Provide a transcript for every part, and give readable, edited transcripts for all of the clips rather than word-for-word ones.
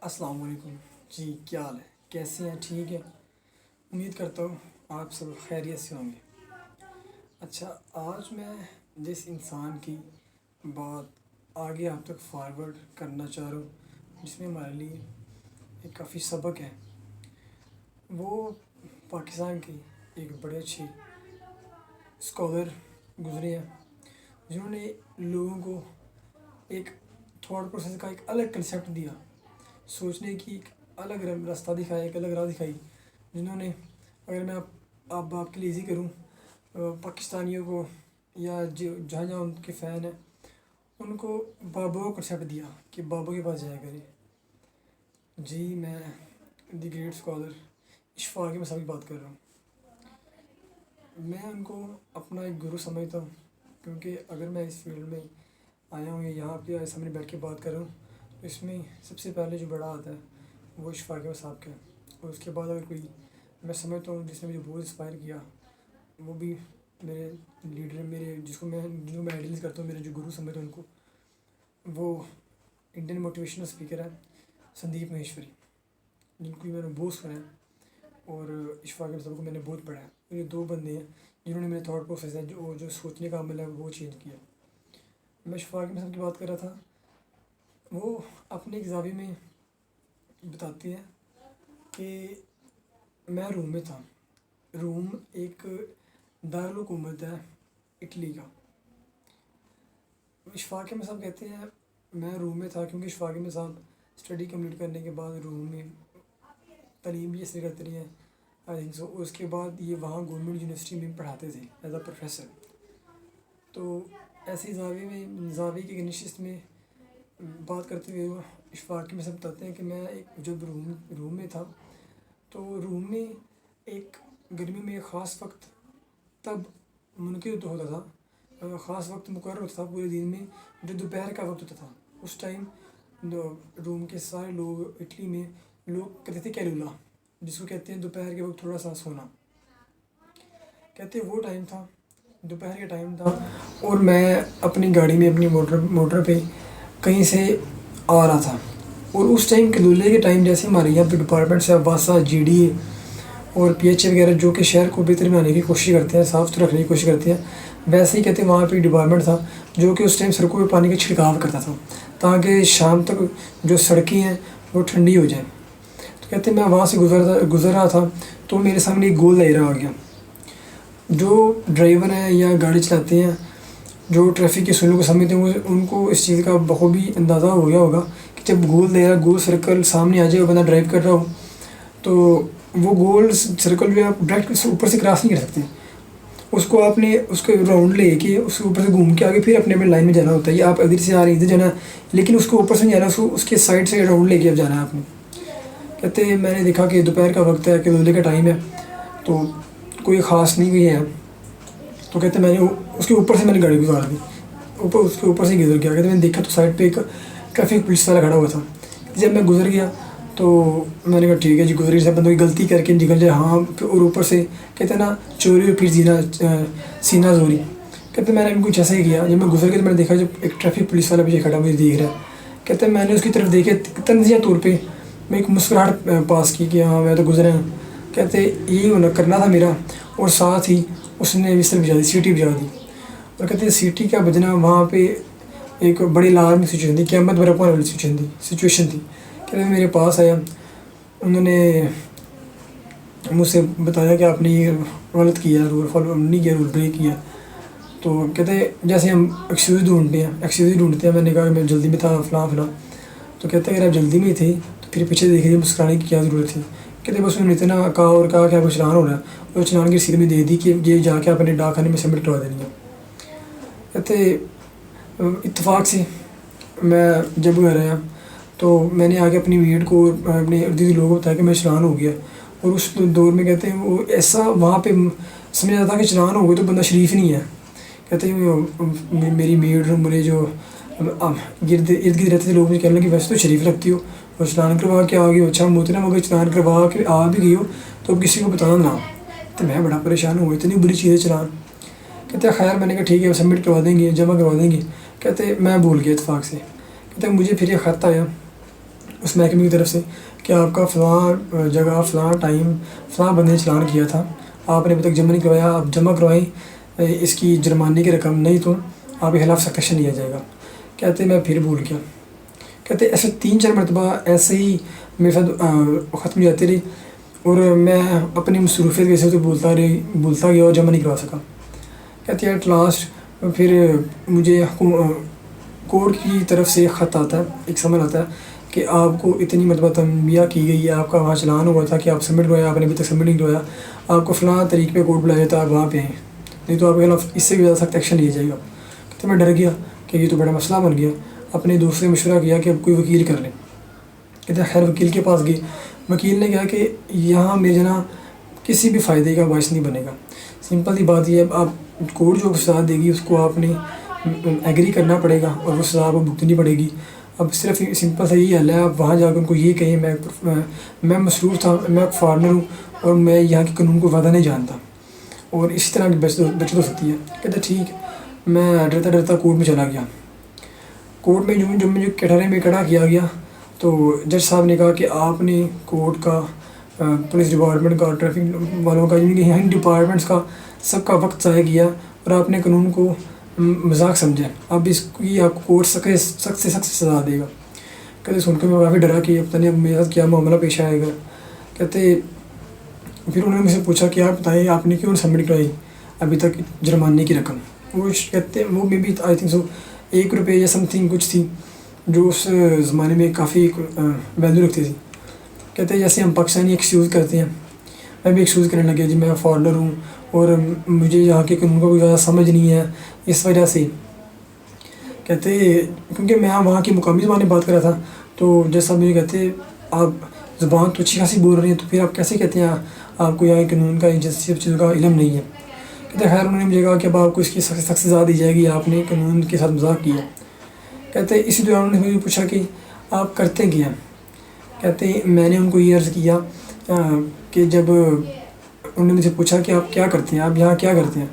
السلام علیکم جی، کیا حال ہے؟ کیسے ہیں؟ ٹھیک ہے؟ امید کرتا ہوں آپ سب خیریت سے ہوں گے۔ اچھا، آج میں جس انسان کی بات آگے آپ تک فارورڈ کرنا چاہ رہا ہوں، جس میں ہمارے لیے ایک کافی سبق ہے، وہ پاکستان کے ایک بڑے اچھے اسکالر گزرے ہیں، جنہوں نے لوگوں کو ایک تھاٹ پروسیس کا ایک الگ کنسیپٹ دیا، سوچنے کی ایک الگ راستہ دکھایا، ایک الگ راہ دکھائی، جنہوں نے، اگر میں آپ کے لیے ایزی کروں، پاکستانیوں کو یا جہاں جہاں ان کے فین ہیں، ان کو بابا کو کنسیپٹ دیا کہ بابا کے پاس جایا کرے۔ جی، میں دی گریٹ اسکالر اشفاق کے مسائل کی بات کر رہا ہوں۔ میں ان کو اپنا ایک گرو سمجھتا ہوں، کیونکہ اگر میں اس فیلڈ میں آیا ہوں یا یہاں پہ سامنے بیٹھ کے بات کر رہا ہوں، تو اس میں سب سے پہلے جو بڑا آتا ہے وہ اشفاق صاحب کا ہے، اور اس کے بعد اگر کوئی میں سمجھتا ہوں جس نے مجھے بہت انسپائر کیا، وہ بھی میرے لیڈر، میرے جن کو میں آئیڈیلائز کرتا ہوں، میرے جو گرو سمجھتا ہوں ان کو، وہ انڈین موٹیویشنل اسپیکر ہے سندیپ مہیشوری، جن کو میں نے بہت سنا ہے، اور اشفاق صاحب کو میں نے بہت پڑھا ہے۔ یہ دو بندے ہیں جنہوں نے میرے تھاٹ پروسیس ہے جو سوچنے کا عمل ہے وہ چینج کیا۔ میں اشفاق صاحب کی بات کر رہا تھا، وہ اپنے ایک زاویے میں بتاتے ہیں کہ میں روم میں تھا۔ روم ایک دارالحکومت ہے اٹلی کا۔ اشفاق صاحب کہتے ہیں میں روم میں تھا، کیونکہ اشفاق صاحب اسٹڈی کمپلیٹ کرنے کے بعد روم میں تعلیم بھی اس لیے کرتے رہے ہیں، آئی تھنک سو، اس کے بعد یہ وہاں گورنمنٹ یونیورسٹی میں پڑھاتے تھے ایز اے پروفیسر۔ تو ایسے زاویے کی نشست میں بات کرتے ہوئے اشفاق میں سب بتاتے ہیں کہ میں جب روم میں تھا، تو روم میں ایک گرمی میں ایک خاص وقت تب منعقد ہوتا تھا، خاص وقت مقرر ہوتا تھا پورے دن میں، جو دوپہر کا وقت ہوتا تھا۔ اس ٹائم روم کے سارے لوگ، اٹلی میں لوگ کہتے تھے کیلولا، جس کو کہتے ہیں دوپہر کے وقت تھوڑا سا سونا، کہتے وہ ٹائم تھا، دوپہر کا ٹائم تھا، اور میں اپنی گاڑی میں اپنی موٹر پہ کہیں سے آ رہا تھا، اور اس ٹائم کیلولے کے ٹائم جیسے ہمارے یہاں پہ ڈپارٹمنٹس ہیں، واسا، جی ڈی اے اور پی ایچ اے وغیرہ، جو کہ شہر کو بہتر بنانے کی کوشش کرتے ہیں، صاف ستھرا رکھنے کی کوشش کرتے ہیں، ویسے ہی کہتے ہیں وہاں پہ ڈپارٹمنٹ تھا جو کہ اس ٹائم سڑکوں پہ پانی کا چھڑکاو کرتا تھا، تاکہ شام تک جو سڑکیں ہیں وہ ٹھنڈی ہو جائیں۔ تو کہتے ہیں میں وہاں سے گزر رہا تھا، تو میرے سامنے ایک گول دائرہ آ گیا۔ جو ڈرائیور ہیں یا گاڑی چلاتے ہیں، جو ٹریفک کے اصولوں کو سمجھتے ہیں، ان کو اس چیز کا بخوبی اندازہ ہو گیا ہوگا کہ جب گول سرکل سامنے آ جائے، بندہ ڈرائیو کر رہا ہو، تو وہ گول سرکل جو آپ ڈائریکٹ اوپر سے کراس نہیں کر سکتے، اس کو آپ نے اس کو راؤنڈ لے کے اس کے اوپر سے گھوم کے آگے پھر اپنے لائن میں جانا ہوتا ہے، یا آپ ادھر سے آ رہے ہیں ادھر جانا ہے، لیکن اس کو اوپر سے نہیں جانا، اس کے سائڈ سے راؤنڈ لے کے اب جانا ہے آپ نے۔ کہتے ہیں میں نے دیکھا کہ دوپہر کا وقت ہے، کیلولے کا ٹائم ہے، تو کوئی خاص نہیں ہوئی ہے، تو کہتے ہیں میں نے اس کے اوپر سے میں نے گاڑی گزار دی، اس کے اوپر سے گزر گیا۔ کہتے میں نے دیکھا تو سائڈ پہ ایک ٹریفک پولیس والا کھڑا ہوا تھا، جب میں گزر گیا تو میں نے کہا ٹھیک ہے جی، گزر گیا، بندوں کی غلطی کر کے نکل جائے، ہاں، اور اوپر سے کہتے ہیں نا چوری اور پھر سینہ زوری، کہتے ہیں میں نے ان کو کچھ ایسا ہی کیا۔ جب میں گزر گیا تو میں نے دیکھا جب ایک ٹریفک پولیس والا پیچھے کھڑا مجھے دیکھ رہا ہے، کہتے ہیں میں نے اس کی طرف دیکھے تنزیہ طور پہ میں ایک مسکراہٹ پاس کی کہ ہاں میں تو گزرا ہوں۔ کہتے یہی ہونا کرنا تھا میرا، اور ساتھ ہی اس نے وسل بجا دی، سیٹی بجا دی، اور کہتے ہیں سیٹی کا بجنا وہاں پہ ایک بڑی الارم سچویشن تھی، قیامت برپا ہونے والی سچویشن تھی۔ کہتے ہیں میرے پاس آیا، انہوں نے مجھ سے بتایا کہ آپ نے یہ غلط کیا، رول فالو نہیں کیا، رول بریک کیا۔ تو کہتے ہیں جیسے ہم ایکسکیوز ڈھونڈتے ہیں، میں نے کہا کہ میں جلدی میں تھا فلاں، تو کہتے ہیں اگر آپ جلدی میں تھے تو پھر پیچھے دیکھیے مسکرانے کی کیا ضرورت تھی۔ کہتے بس انہوں نے اتنا کہا کہ آپ کو چلان ہو رہا ہے، اور چلان کی رسید میں دے دی کہ یہ جا کے اپنے ڈاک خانے میں سبمٹ کروا دینی ہے۔ کہتے اتفاق سے میں جب گھر آیا تو میں نے آگے اپنی میٹ کو، اپنے ارد گرد لوگوں کو بتایا کہ میں چلان ہو گیا، اور اس دور میں کہتے ہیں وہ ایسا وہاں پہ سمجھ آتا کہ چلان ہو گیا تو بندہ شریف نہیں ہے۔ کہتے ہیں میری میٹ اور میرے جو ارد گرد رہتے تھے لوگ مجھے کہنے لگے ویسے تو شریف لگتی ہو، اور چلان کروا کے آ گئی ہو، اچھا موتے نا، مگر چلان کروا کے آ بھی گئی ہو تو اب کسی کو بتانا نہ۔ تو میں بڑا پریشان ہوا، اتنی بری چیز ہے چلان۔ کہتے ہیں خیر میں نے کہا ٹھیک ہے سبمٹ کروا دیں گے، جمع کروا دیں گے۔ کہتے میں بھول گیا اتفاق سے۔ کہتے مجھے پھر یہ خط آیا، اس محکمے کی طرف سے کہ آپ کا فلاں جگہ فلاں ٹائم فلاں بندے نے چلان کیا تھا، آپ نے ابھی تک جمع نہیں کروایا، آپ جمع کروائیں، اس کی جرمانے کی رقم نہیں تو آپ کے خلاف سخت ایکشن لیا جائے گا۔ کہتے میں پھر بھول گیا۔ کہتے ایسے 3-4 مرتبہ ایسے ہی میرے ساتھ ختم ہو جاتی رہی، اور میں اپنی مصروفیت کی وجہ سے بھولتا گیا اور جمع نہیں کروا سکا۔ کہتے ایٹ لاسٹ پھر مجھے کورٹ کی طرف سے خط آتا ہے، ایک سمن آتا ہے کہ آپ کو اتنی مرتبہ تنبیہ کی گئی ہے، آپ کا وہاں چلان ہوا تھا کہ آپ سبمٹ کروایا، آپ نے ابھی تک سبمٹ نہیں کروایا، آپ کو فلاں طریق پہ کورٹ بلایا جاتا ہے، آپ وہاں پہ ہیں، نہیں تو آپ کے خلاف اس سے بھی زیادہ سخت ایکشن لیا جائے گا۔ تو میں ڈر گیا کہ یہ تو بڑا مسئلہ بن گیا۔ اپنے دوست سے مشورہ کیا کہ اب کوئی وکیل کر لیں۔ کہتے ہیں خیر وکیل کے پاس گئے، وکیل نے کہا کہ یہاں میرے جناب کسی بھی فائدے کا باعث نہیں بنے گا، سمپل سی بات یہ ہے، آپ کورٹ جو سزا دے گی اس کو آپ نے ایگری کرنا پڑے گا اور وہ سزا آپ کو بھگتنی پڑے گی۔ اب صرف سمپل سا یہی حل ہے، آپ وہاں جا کے ان کو یہ کہیں میں مصروف تھا، میں ایک فارنر ہوں اور میں یہاں کے قانون کو زیادہ نہیں جانتا، اور اسی طرح کی بچت ہو سکتی ہے۔ کہتے ٹھیک، میں ڈرتا ڈرتا کورٹ میں چلا گیا۔ کورٹ میں جو مجھے کٹہرے میں کھڑا کیا گیا تو جج صاحب نے کہا کہ آپ نے کورٹ کا، پولیس ڈپارٹمنٹ کا، ٹریفک والوں کا، یعنی کہ ان ڈپارٹمنٹس کا سب کا وقت ضائع کیا اور آپ نے قانون کو مذاق سمجھا، اب اس کی آپ کو کورٹ سخت سے سخت سزا دے گا۔ کہتے سن کے میں کافی ڈرا کہ پتہ نہیں اب میرے ساتھ کیا معاملہ پیش آئے گا۔ کہتے پھر انہوں نے مجھ سے پوچھا کہ آپ بتائیں آپ نے کیوں سبمٹ کرائی ابھی تک جرمانے کی رقم؟ وہ کہتے وہ میں بھی آئی تھنک سو 1 روپے یا سم تھنگ کچھ تھی، جو اس زمانے میں کافی ویلیو رکھتی تھی۔ کہتے جیسے ہم پاکستانی ایکسکیوز کرتے ہیں، میں بھی ایکسکیوز کرنے لگا جی میں فارنر ہوں اور مجھے یہاں کے قانون کا کوئی زیادہ سمجھ نہیں ہے، اس وجہ سے۔ کہتے کیونکہ میں وہاں کی مقامی زبان میں بات کر رہا تھا، تو جیسا مجھے کہتے آپ زبان تو اچھی خاصی بول رہی ہیں، تو پھر آپ کیسے کہتے ہیں آپ کو یہاں قانون کا سب چیزوں کا علم نہیں ہے؟ کہتے خیر انہوں نے مجھے کہا کہ اب آپ کو اس کی سخت سزا دی جائے گی، آپ نے قانون کے ساتھ مذاق کیا۔ کہتے اسی دوران انہوں نے مجھے پوچھا کہ آپ کرتے کیا ہیں؟ کہتے میں نے ان کو یہ عرض کیا کہ جب انہوں نے مجھ سے پوچھا کہ آپ کیا کرتے ہیں، آپ یہاں کیا کرتے ہیں،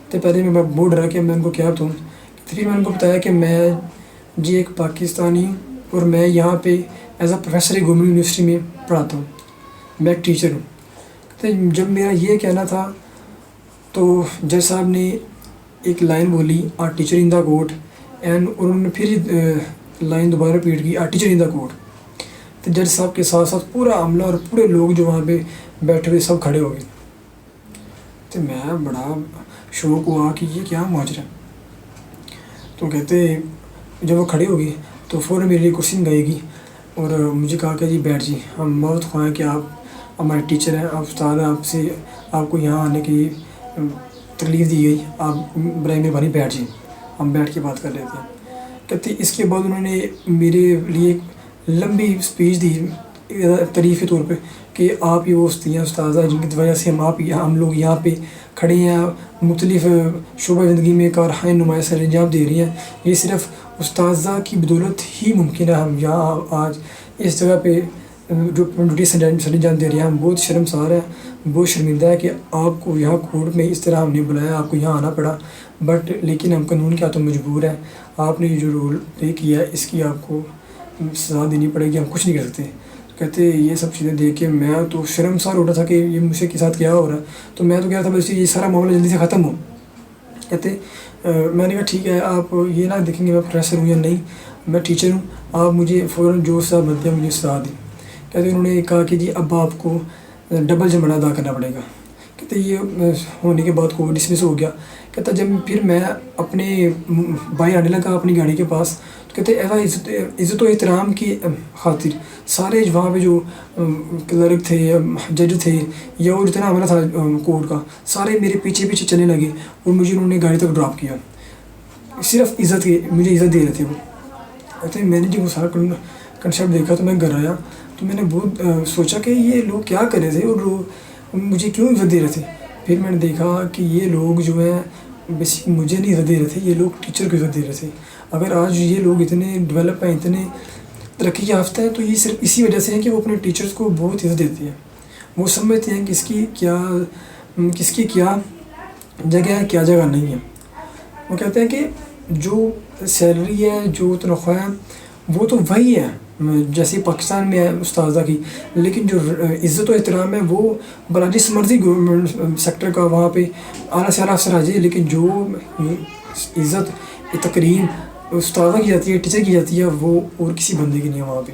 تو پہلے میں بہت ڈرا کہ میں ان کو کیا بتاؤں۔ پھر میں ان کو بتایا کہ میں جی ایک پاکستانی ہوں اور میں یہاں پہ as a professor government university میں پڑھاتا ہوں، میں ایک ٹیچر ہوں۔ تو جب میرا یہ کہنا تھا تو جج صاحب نے ایک لائن بولی، a teacher in the court, and انہوں نے پھر لائن دوبارہ ریپیٹ کی، آ ٹیچر ان دا کورٹ۔ تو جج صاحب کے ساتھ ساتھ پورا عملہ اور پورے لوگ جو وہاں پہ بیٹھے ہوئے سب کھڑے ہو گئے۔ تو میں بڑا شوق ہوا کہ یہ کیا ماجرا ہے۔ تو کہتے جب وہ کھڑے ہو گئے تو فوراً میرے لیے کرسی منگائی گئی اور مجھے کہا کہ جی بیٹھ جی، ہم بہت خواہ ہیں کہ آپ ہمارے ٹیچر ہیں، آپ استاد ہیں، آپ کو یہاں آنے کی تکلیف دی گئی، آپ برائے مہربانی بیٹھ جائیں، ہم بیٹھ کے بات کر لیتے ہیں۔ کہتے اس کے بعد انہوں نے میرے لیے ایک لمبی اسپیچ دی تعریف کے طور پہ کہ آپ یہ وہ ہستی ہیں استاذہ جن کی وجہ سے ہم لوگ یہاں پہ کھڑے ہیں، مختلف شعبہ زندگی میں کارخانے نمایاں سر انجام دے رہی ہیں، یہ صرف استاذہ کی بدولت ہی ممکن ہے ہم یہاں آج اس جگہ پہ جو ڈیوٹی سر انجام دے رہے ہیں۔ ہم بہت شرمسار ہیں، بہت شرمندہ ہے کہ آپ کو یہاں کورٹ میں اس طرح ہم نے بلایا، آپ کو یہاں آنا پڑا، بٹ لیکن ہم قانون کے ہاتھوں مجبور ہیں، آپ نے جو رول پلے کیا ہے اس کی آپ کو سزا دینی پڑے گی، ہم کچھ نہیں کر سکتے۔ کہتے یہ سب چیزیں دیکھ کے میں تو شرمسار ہو رہا تھا کہ یہ مجھ سے کے ساتھ کیا ہو رہا ہے، تو میں تو کہہ رہا تھا بس یہ سارا معاملہ جلدی سے ختم ہو۔ کہتے میں نے کہا ٹھیک ہے، آپ یہ نہ دیکھیں گے میں پروفیسر ہوں یا نہیں، میں ٹیچر ہوں، آپ مجھے فوراً جو سزا بنتی ہے مجھے سزا دیں۔ کہتے انہوں نے کہا کہ جی اب آپ کو ڈبل جرمانہ ادا کرنا پڑے گا۔ کہتے یہ ہونے کے بعد کو ڈسمس ہو گیا۔ کہتا جب پھر میں اپنے باہر آنے لگا اپنی گاڑی کے پاس، تو کہتے ایسا عزت و احترام کی خاطر سارے وہاں پہ جو کلرک تھے، جج تھے یا اور جتنا عملہ تھا کورٹ کا، سارے میرے پیچھے پیچھے چلنے لگے اور مجھے انہوں نے گاڑی تک ڈراپ کیا، صرف عزت کے مجھے عزت دے رہے تھے وہ۔ کہتے میں نے جب وہ سارا کنسیپٹ دیکھا تو میں گھر آیا تو میں نے بہت سوچا کہ یہ لوگ کیا کر رہے تھے اور مجھے کیوں عزت دے رہے تھے۔ پھر میں نے دیکھا کہ یہ لوگ جو ہیں بیسک مجھے نہیں عزت دے رہے تھے، یہ لوگ ٹیچر کو عزت دے رہے تھے۔ اگر آج یہ لوگ اتنے ڈیولپ ہیں، اتنے ترقی یافتہ ہیں، تو یہ صرف اسی وجہ سے ہے کہ وہ اپنے ٹیچرز کو بہت عزت دیتے ہیں، وہ سمجھتے ہیں کہ کس کی کیا جگہ ہے، کیا جگہ نہیں ہے۔ وہ کہتے ہیں کہ جو سیلری ہے، جو تنخواہ ہے، وہ تو وہی ہے، جیسے پاکستان میں ہے استاذہ کی، لیکن جو عزت و احترام ہے وہ بلا جس مرضی گورنمنٹ سیکٹر کا وہاں پہ اعلیٰ سے اعلیٰ افسر آ جائے، لیکن جو عزت تکریم استاذہ کی جاتی ہے، ٹیچر کی جاتی ہے، وہ اور کسی بندے کی نہیں ہے وہاں پہ۔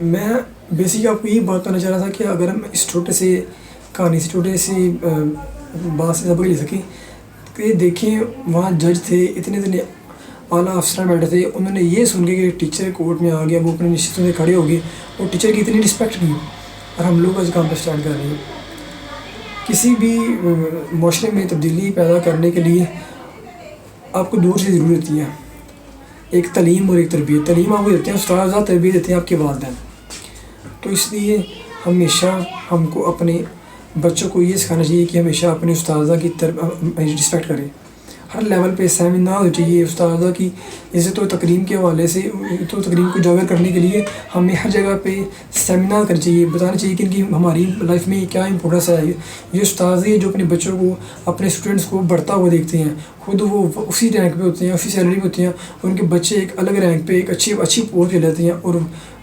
میں بیسکلی آپ کو یہی بات کرنا چاہ رہا تھا کہ اگر ہم اس چھوٹے سے کہانی سے چھوٹے سی بات سے سبق لے سکیں کہ دیکھیں وہاں جج تھے، اتنے اعلیٰ افسران بیٹھے تھے، انہوں نے یہ سن کے کہ ٹیچر کورٹ میں آ گیا، وہ اپنے نشستوں سے کھڑے ہو گئے اور ٹیچر کی اتنی رسپیکٹ کی، اور ہم لوگ آج کام پہ اسٹارٹ کر رہے ہیں۔ کسی بھی معاشرے میں تبدیلی پیدا کرنے کے لیے آپ کو دو چیزیں ضرورت ہوتی ہیں، ایک تعلیم اور ایک تربیت۔ تعلیم آپ کو دیتے ہیں استاد، تربیت دیتے ہیں آپ کے والدین۔ تو اس لیے ہمیشہ ہم کو اپنے بچوں کو یہ سکھانا چاہیے کہ ہمیشہ اپنے استاذہ کی رسپیکٹ کریں، ہر لیول پہ سیمینار ہو چاہیے استاذہ کی عزت و تکریم کے حوالے سے، عزت و تکریم کو اجاگر کرنے کے لیے ہمیں ہر جگہ پہ سیمینار کرنا چاہیے، بتانا چاہیے کہ ان کی ہماری لائف میں کیا امپورٹنس ہے۔ یہ استاذ جو اپنے بچوں کو، اپنے اسٹوڈنٹس کو بڑھتا ہوا دیکھتے ہیں، خود وہ اسی رینک پہ ہوتے ہیں، اسی سیلری پہ ہوتے ہیں، اور ان کے بچے ایک الگ رینک پہ ایک اچھی پوسٹ پہ لیتے ہیں، اور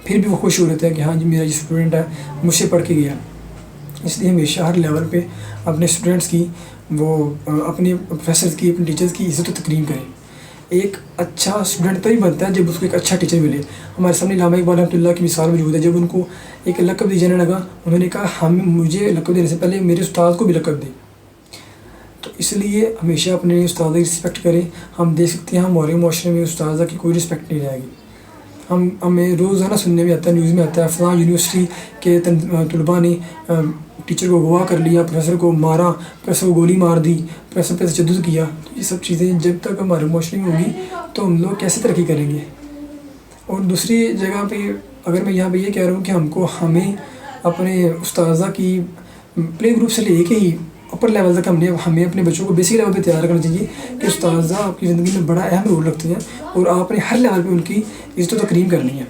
پھر بھی وہ خوش ہو رہتے ہیں کہ ہاں جی میرا یہ اسٹوڈنٹ ہے مجھ سے پڑھ کے گیا۔ اس لیے ہمیشہ ہر لیول پہ اپنے اسٹوڈنٹس کی، وہ اپنے پروفیسرز کی، اپنے ٹیچرز کی عزت و تکریم کریں۔ ایک اچھا اسٹوڈنٹ تبھی بنتا ہے جب اس کو ایک اچھا ٹیچر ملے۔ ہمارے سامنے علامہ اقبال رحمۃ اللہ کی مثال موجود ہے، جب ان کو ایک لقب دی جانے لگا، انہوں نے کہا مجھے لقب دینے سے پہلے میرے استاد کو بھی لقب دیں۔ تو اس لیے ہمیشہ اپنے استاد کی رسپیکٹ کریں۔ ہم دیکھ سکتے ہیں ہمارے معاشرے میں استاذہ کی کوئی رسپیکٹ نہیں رہے گی۔ ہمیں روزانہ سننے میں آتا ہے، نیوز میں آتا ہے فلاں یونیورسٹی کے طلباء نے ٹیچر کو اغوا کر لیا، پروفیسر کو مارا، پروفیسر کو گولی مار دی، پروفیسر پہ تشدد کیا۔ تو یہ سب چیزیں جب تک ہمارے معاشرے میں ہوگی تو ہم لوگ کیسے ترقی کریں گے؟ اور دوسری جگہ پہ اگر میں یہاں پہ یہ کہہ رہا ہوں کہ ہمیں اپنے استاذہ کی پلے گروپ سے لے کے ہی اپر لیول تک ہمیں اپنے بچوں کو بیسک لیول پہ تیار کرنا چاہیے کہ استاذہ آپ کی زندگی میں بڑا اہم رول رکھتے ہیں، اور آپ نے ہر لیول پہ ان کی عزت و تکریم کرنی ہے۔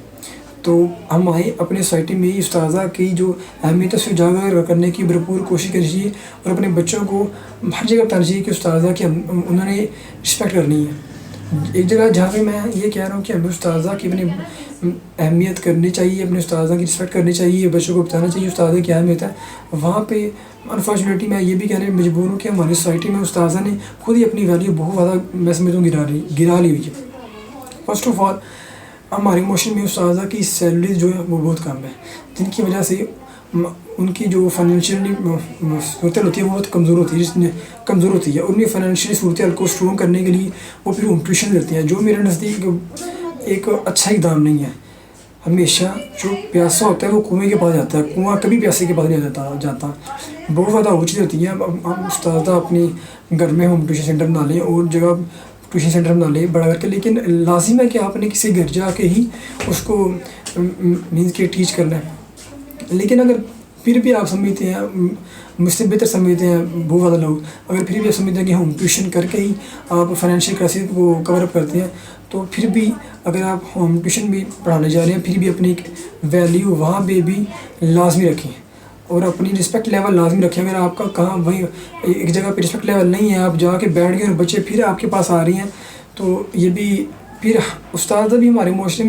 تو ہم اپنے سوسائٹی میں استاذہ کی جو اہمیت ہے اسے اجاگر کرنے کی بھرپور کوشش کرنی چاہیے، اور اپنے بچوں کو ہر جگہ بتانا چاہیے کہ استاذہ کی انہوں نے رسپیکٹ کرنی ہے۔ ایک جگہ جہاں پہ میں یہ کہہ رہا ہوں کہ ہمیں استاذہ کی اپنی اہمیت کرنی چاہیے، اپنے استاذہ کی رسپیکٹ کرنی چاہیے، بچوں کو بتانا چاہیے استاذہ کی اہمیت ہے، وہاں پہ انفارچونیٹلی میں یہ بھی کہنے میں مجبور ہوں کہ ہماری سوسائٹی میں استاذہ نے خود ہی اپنی ویلیو بہت زیادہ میں سمجھتا ہوں گرا لی ہوئی ہے۔ فرسٹ آف آل ہمارے معاشرے میں استاذہ کی سیلریز جو ہے وہ بہت کم ہے، جن کی وجہ سے ان کی جو فائنینشیلی صورتحال ہوتی ہے وہ بہت کمزور ہوتی ہے، اور انہیں فائنینشیلی صورتحال کو اسٹرانگ کرنے کے لیے وہ پھر ہوم ٹیوشن دیتے ہیں، جو میرے نزدیک ایک اچھا اقدام نہیں ہے۔ ہمیشہ جو پیاسا ہوتا ہے وہ کنویں کے پاس جاتا ہے، کنواں کبھی پیاسے کے پاس نہیں جاتا۔ بہت زیادہ وہ چیزیں ہوتی ہیں، ہم استاذہ اپنے گھر میں ہوم ٹیوشن سینٹر بنا لیں اور جگہ ٹیوشن سینٹر بنا لیں بڑا کر کے، لیکن لازم ہے کہ آپ نے کسی گھر جا کے ہی اس کو مینس کے ٹیچ کرنا ہے۔ لیکن اگر پھر بھی آپ سمجھتے ہیں، مجھ سے بہتر سمجھتے ہیں بہت زیادہ لوگ، اگر پھر بھی آپ سمجھتے ہیں کہ ہوم ٹیوشن کر کے ہی آپ فائنینشیل کرائسس کو کور اپ کرتے ہیں، تو پھر بھی اگر آپ ہوم ٹیوشن بھی پڑھانے جا رہے ہیں، پھر بھی اپنی ایک ویلیو وہاں پہ بھی لازمی رکھیں، اور اپنی رسپیکٹ لیول لازمی رکھیں۔ اگر آپ کا کہاں وہیں ایک جگہ پہ رسپیکٹ لیول نہیں ہے، آپ جا کے بیٹھ گئے اور بچے پھر آپ کے پاس آ رہی ہیں، تو یہ بھی پھر استاذہ بھی ہمارے معاشرے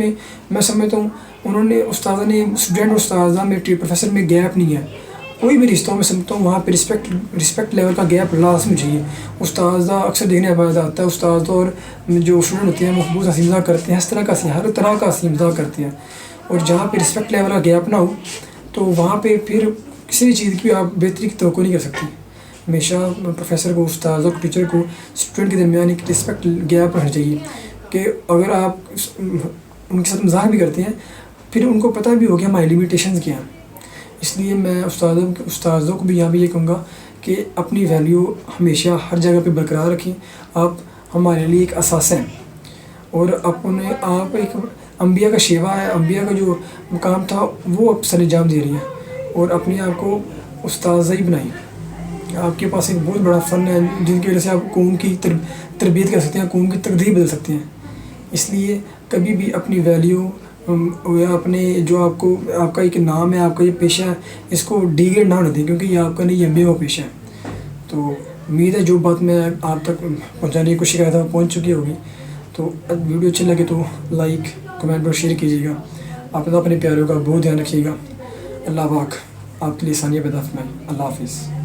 میں سمجھتا ہوں انہوں نے استاذہ نے اسٹوڈنٹ اور استاذہ میں پروفیسر میں گیپ نہیں ہے، کوئی بھی رشتوں میں سمجھتا ہوں وہاں پہ رسپیکٹ لیول کا گیپ لازمی چاہیے۔ استاذہ اکثر دیکھنے میں آتا ہے استاذ اور جو اسٹوڈنٹ ہوتے ہیں وہ بہت ہنسی مذاق کرتے ہیں، ہر طرح کا ہنسی مذاق کرتے ہیں، اور جہاں پہ رسپیکٹ لیول کا گیپ نہ ہو تو وہاں پہ پھر کسی بھی چیز کی آپ بہتری کی توقع نہیں کر سکتے۔ ہمیشہ پروفیسر کو، استاذ کو، ٹیچر کو اسٹوڈنٹ کے درمیان ایک رسپیکٹ گیپ رہنا چاہیے، کہ اگر آپ ان کے ساتھ مذاق بھی کرتے ہیں پھر ان کو پتہ بھی ہو کہ ہماری لمیٹیشنز کیا ہیں۔ اس لیے میں استاذوں کو بھی یہاں بھی یہ کہوں گا کہ اپنی ویلیو ہمیشہ ہر جگہ پہ برقرار رکھیں۔ آپ ہمارے لیے ایک اثاثہ ہیں، اور آپ ایک انبیاء کا شیوا ہے، انبیاء کا جو مقام تھا وہ آپ سر انجام دے رہی ہیں، اور اپنے آپ کو استاذہ ہی بنائیں۔ آپ کے پاس ایک بہت بڑا فن ہے جن کی وجہ سے آپ قوم کی تربیت کر سکتے ہیں، قوم کی تقدیر بدل سکتے ہیں۔ اس لیے کبھی بھی اپنی ویلیو یا اپنے جو آپ کا ایک نام ہے، آپ کا یہ پیشہ ہے، اس کو ڈیگریڈ نہ ہونے دیں، کیونکہ یہ آپ کا نہیں، یہ میرا پیشہ ہے۔ تو امید ہے جو بات میں آپ تک پہنچانے کی کوشش کر رہا تھا وہ پہنچ چکی ہوگی۔ تو ویڈیو اچھی لگے تو لائک کمنٹ پر شیئر کیجیے گا. آپ اپنے پیاروں کا بہت دھیان رکھیے گا. اللہ پاک آپ کے لیے آسانیاں پیدا فرمائے. اللہ حافظ.